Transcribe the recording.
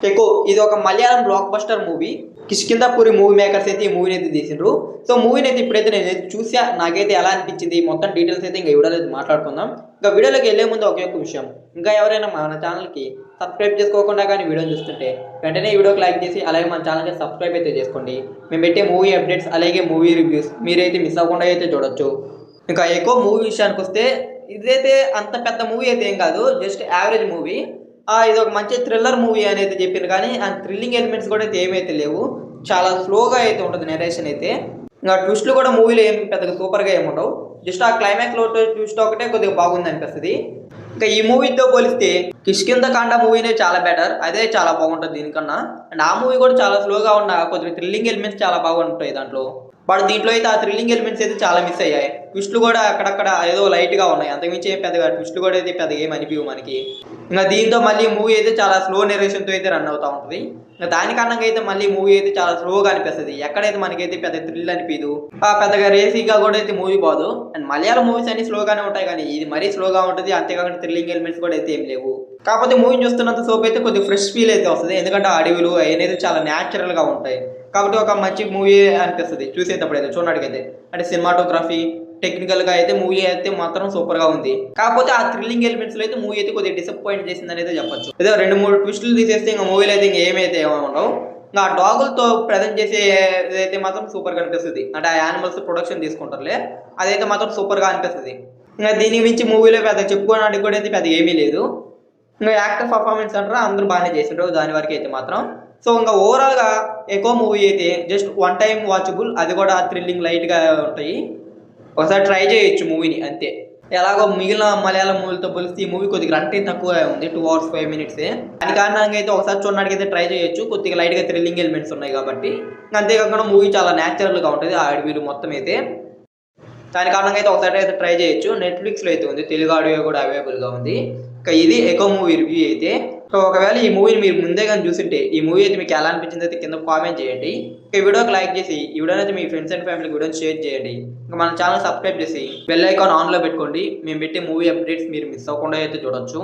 ఎక్కువ ఇది ఒక Malayalam block buster movie. Kishkindhapuri movie makers అయితే ఈ మూవీని అయితే తీసిండ్రు. సో మూవీని అయితే ఇప్పుడైతే నేను చూసా, నాకైతే ఎలా అనిపించింది మొత్తం డీటెయిల్స్ అయితే ఇంకా వీడియోలో అయితే మాట్లాడుకుందాం. ఇంకా వీడియోలోకి వెళ్ళే ముందు ఒకే ఒక విషయం, ఇంకా ఎవరైనా మన ఛానల్కి సబ్స్క్రైబ్ చేసుకోకుండా కానీ వీడియోని చూస్తుంటే వెంటనే ఈ వీడియోకి లైక్ చేసి అలాగే మన ఛానల్కి సబ్స్క్రైబ్ అయితే చేసుకోండి. మేము పెట్టే మూవీ అప్డేట్స్ అలాగే మూవీ రివ్యూస్ మీరైతే మిస్ అవ్వకుండా అయితే చూడొచ్చు. ఇంకా ఎక్కువ మూవీ విషయానికి వస్తే ఇదైతే అంత పెద్ద మూవీ అయితే ఏం కాదు, జస్ట్ యావరేజ్ మూవీ. ఇది ఒక మంచి థ్రిల్లర్ మూవీ అనేది చెప్పారు, కానీ ఆ థ్రిల్లింగ్ ఎలిమెంట్స్ కూడా అయితే ఏమైతే లేవు, చాలా స్లోగా అయితే ఉంటుంది నెరేషన్ అయితే. ఇంకా ట్విస్ట్లు కూడా మూవీలో ఏం పెద్దగా సూపర్గా ఏముండవు, జస్ట్ ఆ క్లైమాక్స్లో ట్విస్ట్ ఒకటే కొద్దిగా బాగుంది అనిపిస్తుంది. ఇంకా ఈ మూవీతో పోలిస్తే కిష్కింధకాండ మూవీనే చాలా బెటర్, అదే చాలా బాగుంటుంది దీనికన్నా. అండ్ ఆ మూవీ కూడా చాలా స్లోగా ఉన్న కొద్దిగా థ్రిల్లింగ్ ఎలిమెంట్స్ చాలా బాగుంటాయి దాంట్లో. బట్ దీంట్లో అయితే ఆ థ్రిల్లింగ్ ఎలిమెంట్స్ అయితే చాలా మిస్ అయ్యాయి. ట్విస్ట్లు కూడా అక్కడక్కడ ఏదో లైట్గా ఉన్నాయి, అంతకుమించి పెద్దగా ట్విస్ట్లు కూడా అయితే పెద్దగా ఏం అనిపించవు మనకి. ఇంకా దీంతో మళ్ళీ మూవీ అయితే చాలా స్లో నెరేషన్తో అయితే రన్ అవుతూ ఉంటుంది. ఇంకా దానికన్నా అయితే మళ్ళీ మూవీ అయితే చాలా స్లోగా అనిపిస్తుంది, ఎక్కడైతే మనకైతే పెద్ద థ్రిల్ అనిపించదు, పెద్దగా రేసీగా కూడా అయితే మూవీ పోదు. అండ్ మలయాళం మూవీస్ అన్ని స్లోగానే ఉంటాయి, కానీ ఇది మరీ స్లోగా ఉంటుంది, అంతేకాకుండా థ్రిల్లింగ్ ఎలిమెంట్స్ కూడా అయితే ఏం లేవు. కాకపోతే మూవీ చూస్తున్నంత సోపు అయితే కొద్దిగా ఫ్రెష్ ఫీల్ అయితే వస్తుంది, ఎందుకంటే అడవులు అవన్నీ చాలా న్యాచురల్గా ఉంటాయి కాబట్టి ఒక మంచి మూవీ అనిపిస్తుంది చూసేటప్పుడు అయితే, చూడడానికైతే. అంటే సినిమాటోగ్రఫీ టెక్నికల్గా అయితే మూవీ అయితే మాత్రం సూపర్గా ఉంది. కాకపోతే ఆ థ్రిల్లింగ్ ఎలిమెంట్స్లో అయితే మూవీ అయితే కొద్దిగా డిసప్పాయింట్ చేసింది అనేది చెప్పొచ్చు. ఏదో 2-3 ట్విస్టులు తీసేస్తే ఇంకా మూవీలో అయితే ఇంకా ఏమైతే ఏమఉండవు. ఇంకా ఆ డాగులతో ప్రజెంట్ చేసే అయితే మాత్రం సూపర్గా అనిపిస్తుంది, అంటే ఆ యానిమల్స్ ప్రొడక్షన్ తీసుకుంటారులే, అదైతే మాత్రం సూపర్గా అనిపిస్తుంది. ఇంకా దీనికి మించి మూవీలో పెద్ద చెప్పుకోవడానికి కూడా అయితే పెద్ద ఏమీ లేదు. ఇంకా యాక్టర్ పర్ఫార్మెన్స్ అంటారా అందరూ బాగానే చేసిండ్రు దాని వరకు అయితే మాత్రం. సో ఇంకా ఓవరాల్గా ఎక్కువ మూవీ అయితే జస్ట్ వన్ టైం వాచబుల్, అది కూడా థ్రిల్లింగ్ లైట్గా ఉంటాయి, ఒకసారి ట్రై చేయొచ్చు మూవీని అంతే. ఎలాగో మిగిలిన మలయాళం మూవీలతో పోలిస్తే ఈ మూవీ కొద్దిగా రన్ టైం తక్కువ ఉంది, 2 hours 5 minutes. దాని కారణంగా అయితే ఒకసారి చూడడానికి అయితే ట్రై చేయొచ్చు, కొద్దిగా లైట్గా థ్రిల్లింగ్ ఎలిమెంట్స్ ఉన్నాయి కాబట్టి. అంతేకాకుండా మూవీ చాలా న్యాచురల్గా ఉంటుంది ఆ అడవిలు మొత్తం అయితే, దాని కారణంగా అయితే ఒకసారి అయితే ట్రై చేయొచ్చు. నెట్ఫ్లిక్స్లో అయితే ఉంది, తెలుగు ఆడియో కూడా అవైలబుల్గా ఉంది. ఇంకా ఇది ఎకో మూవీ రివ్యూ అయితే. సో ఒకవేళ ఈ మూవీని మీరు ముందే కానీ చూస్తుంటే ఈ మూవీ అయితే మీకు ఎలా అనిపించింది అయితే కింద కామెంట్ చేయండి. ఈ వీడియోకి లైక్ చేసి ఈ వీడియోని అయితే మీ ఫ్రెండ్స్ అండ్ ఫ్యామిలీకి వీడియోని షేర్ చేయండి. ఇంకా మన ఛానల్ సబ్స్క్రైబ్ చేసి బెల్ ఐకాన్ ఆన్లో పెట్టుకోండి, మేము పెట్టే మూవీ అప్డేట్స్ మీరు మిస్ అవ్వకుండా అయితే చూడొచ్చు.